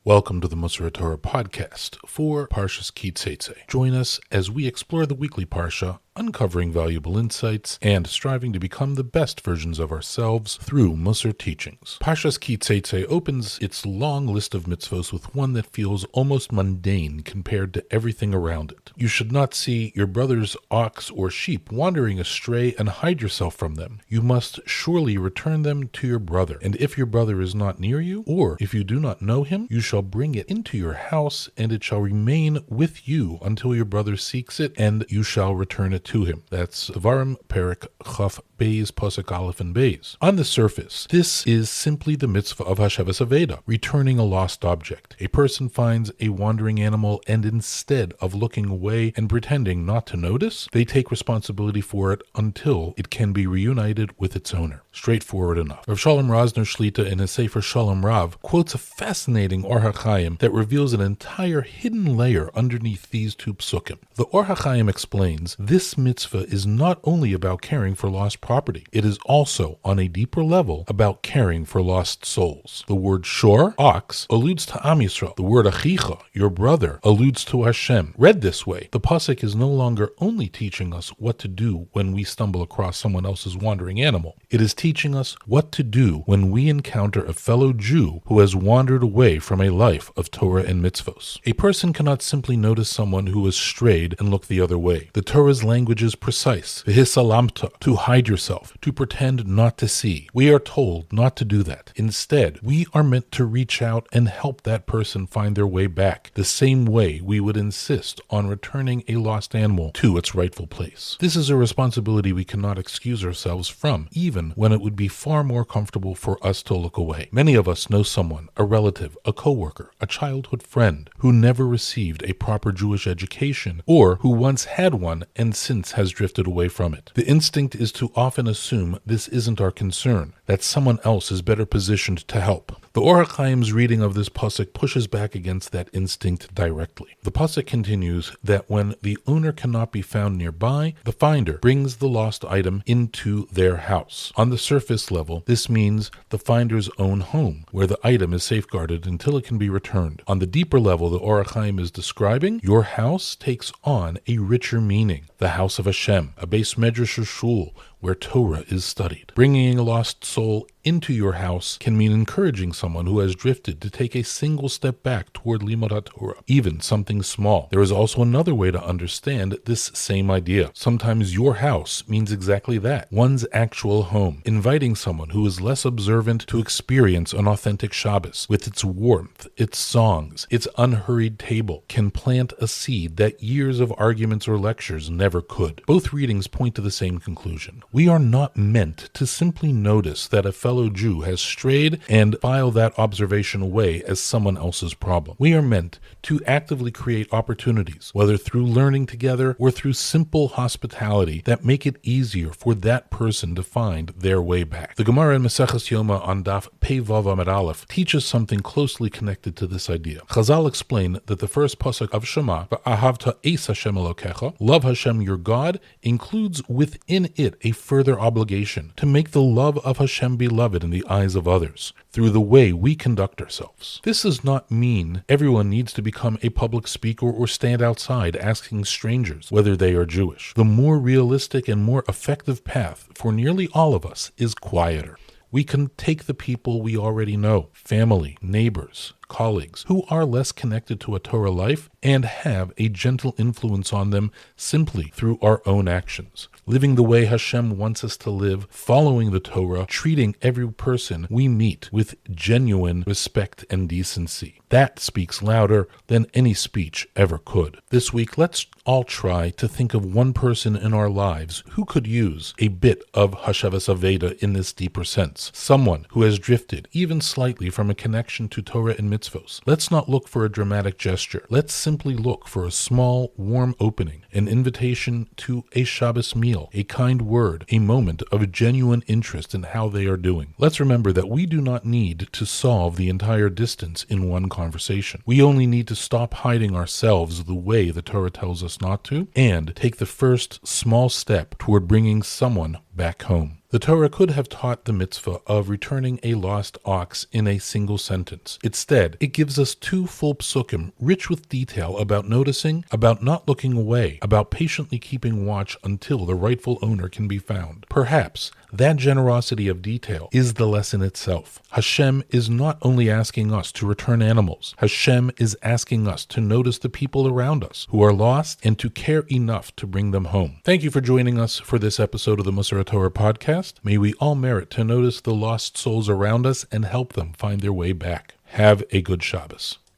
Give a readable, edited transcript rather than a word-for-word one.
Welcome to the Musar Torah podcast for Parshas Teitzei. Join us as we explore the weekly Parsha, uncovering valuable insights and striving to become the best versions of ourselves through Musar teachings. Parshas Teitzei opens its long list of mitzvos with one that feels almost mundane compared to everything around it. You should not see your brother's ox or sheep wandering astray and hide yourself from them. You must surely return them to your brother. And if your brother is not near you, or if you do not know him, you shall bring it into your house, and it shall remain with you until your brother seeks it, and you shall return it to him. That's Varim Perek Chaf Beis Pasuk Aleph and Beis. On the surface, this is simply the mitzvah of hashavas aveidah, returning a lost object. A person finds a wandering animal, and instead of looking away and pretending not to notice, they take responsibility for it until it can be reunited with its owner. Straightforward enough. Rav Shalom Rosner Shlita in his Sefer Shalom Rav quotes a fascinating Ohr HaChaim that reveals an entire hidden layer underneath these two psukim. The Ohr HaChaim explains, this mitzvah is not only about caring for lost property, it is also, on a deeper level, about caring for lost souls. The word shor, ox, alludes to Am Yisrael. The word achicha, your brother, alludes to Hashem. Read this way, the pasuk is no longer only teaching us what to do when we stumble across someone else's wandering animal. It is teaching us what to do when we encounter a fellow Jew who has wandered away from a life of Torah and mitzvos. A person cannot simply notice someone who has strayed and look the other way. The Torah's language is precise. V'hisalamta, to hide yourself, to pretend not to see. We are told not to do that. Instead, we are meant to reach out and help that person find their way back, the same way we would insist on returning a lost animal to its rightful place. This is a responsibility we cannot excuse ourselves from, even when it would be far more comfortable for us to look away. Many of us know someone, a relative, a coworker, a childhood friend, who never received a proper Jewish education, or who once had one and since has drifted away from it. The instinct is to often assume this isn't our concern, that someone else is better positioned to help. The Ohr HaChaim's reading of this pasuk pushes back against that instinct directly. The pasuk continues that when the owner cannot be found nearby, the finder brings the lost item into their house. On the surface level, this means the finder's own home, where the item is safeguarded until it can be returned. On the deeper level the Ohr HaChaim is describing, your house takes on a richer meaning. The house of Hashem, a beis medrash or shul, where Torah is studied. Bringing a lost soul into your house can mean encouraging someone who has drifted to take a single step back toward limud Torah, even something small. There is also another way to understand this same idea. Sometimes your house means exactly that, one's actual home, inviting someone who is less observant to experience an authentic Shabbos, with its warmth, its songs, its unhurried table, can plant a seed that years of arguments or lectures never could. Both readings point to the same conclusion. We are not meant to simply notice that a fellow Jew has strayed and file that observation away as someone else's problem. We are meant to actively create opportunities, whether through learning together or through simple hospitality, that make it easier for that person to find their way back. The Gemara in Maseches Yoma on Daf Pei Vav Amud Aleph teaches something closely connected to this idea. Chazal explain that the first pasuk of Shema, V'ahavta es Hashem Elokecha, love Hashem your God, includes within it a further obligation to make the love of Hashem beloved in the eyes of others through the way we conduct ourselves. This does not mean everyone needs to become a public speaker or stand outside asking strangers whether they are Jewish. The more realistic and more effective path for nearly all of us is quieter. We can take the people we already know, family, neighbors, colleagues, who are less connected to a Torah life, and have a gentle influence on them simply through our own actions. Living the way Hashem wants us to live, following the Torah, treating every person we meet with genuine respect and decency. That speaks louder than any speech ever could. This week, let's all try to think of one person in our lives who could use a bit of hashavas aveidah in this deeper sense. Someone who has drifted, even slightly, from a connection to Torah and mitzvos. Let's not look for a dramatic gesture. Let's simply look for a small, warm opening, an invitation to a Shabbos meal, a kind word, a moment of genuine interest in how they are doing. Let's remember that we do not need to solve the entire distance in one conversation. We only need to stop hiding ourselves the way the Torah tells us not to, and take the first small step toward bringing someone back home. The Torah could have taught the mitzvah of returning a lost ox in a single sentence. Instead, it gives us 2 full psukim rich with detail about noticing, about not looking away, about patiently keeping watch until the rightful owner can be found. Perhaps that generosity of detail is the lesson itself. Hashem is not only asking us to return animals. Hashem is asking us to notice the people around us who are lost and to care enough to bring them home. Thank you for joining us for this episode of the Musar Torah podcast. May we all merit to notice the lost souls around us and help them find their way back. Have a good Shabbos.